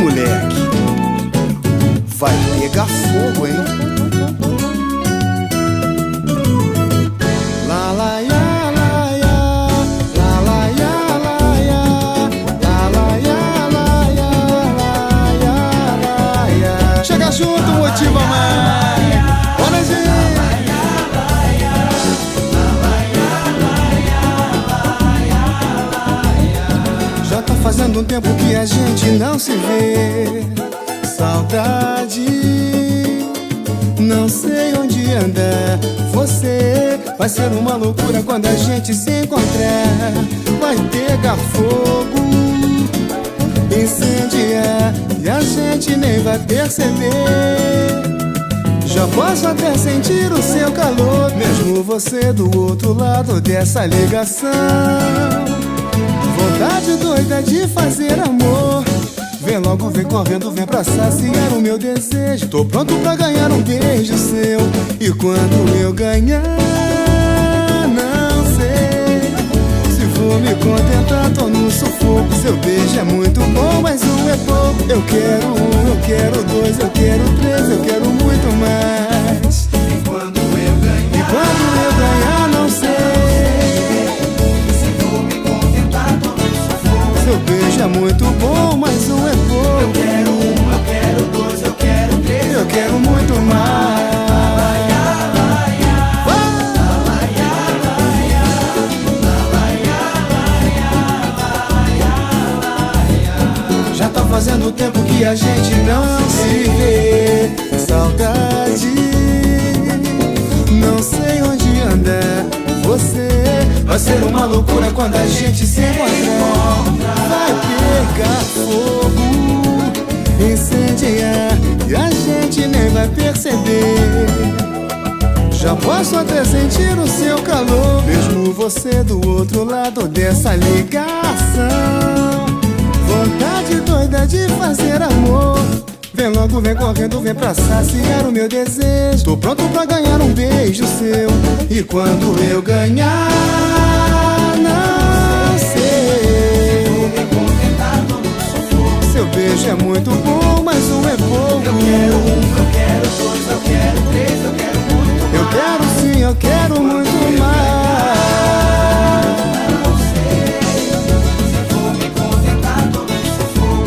moleque, vai pegar fogo, hein? Lá, lá, ya, lá, ya. Lá, lá, ya, lá, ya. Lá, lá, ya, lá, ya. Lá, ya, lá, ya. Chega junto, motiva mais. Bora, gente. Já tá fazendo um tempo que a gente não se vê. Saudade, não sei onde anda você. Vai ser uma loucura quando a gente se encontrar. Vai pegar fogo, incendiar, e a gente nem vai perceber. Já posso até sentir o seu calor, mesmo você do outro lado dessa ligação. Vontade doida de fazer amor. Vem logo, vem correndo, vem pra saciar o meu desejo. Tô pronto pra ganhar um beijo seu. E quando eu ganhar, não sei se vou me contentar, tô no sufoco. Seu beijo é muito bom, mas um é pouco. Eu quero um, eu quero dois, eu quero três, eu quero muito mais. E quando eu ganhar, não sei se vou me contentar, tô no sufoco. Seu beijo é muito bom, mas um é pouco. Eu quero um, eu quero dois, eu quero três, eu quero muito mais. Já tá fazendo tempo que a gente não se vê. Saudade, não sei onde anda você. Vai ser uma loucura quando a gente se encontrar. Vai pegar fogo, incendiar, e a gente nem vai perceber. Já posso até sentir o seu calor, mesmo você do outro lado dessa ligação. Vontade doida de fazer amor. Vem logo, vem correndo, vem pra saciar o meu desejo. Tô pronto pra ganhar um beijo seu. E quando eu ganhar, não sei, vou me contentar, tô no sufoco. Seu beijo é muito bom, mas um é pouco. Eu quero um, eu quero dois, eu quero três, eu quero muito mais. Eu quero sim, eu quero muito mais.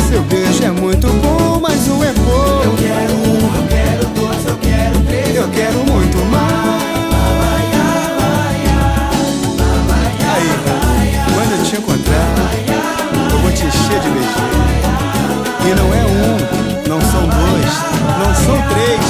Seu beijo é muito bom, mas um é pouco. Eu quero um, eu quero dois, eu quero três, eu quero muito mais. Aí, quando eu te encontrar, eu vou te encher de beijinho. E não é um, não são dois, não são três,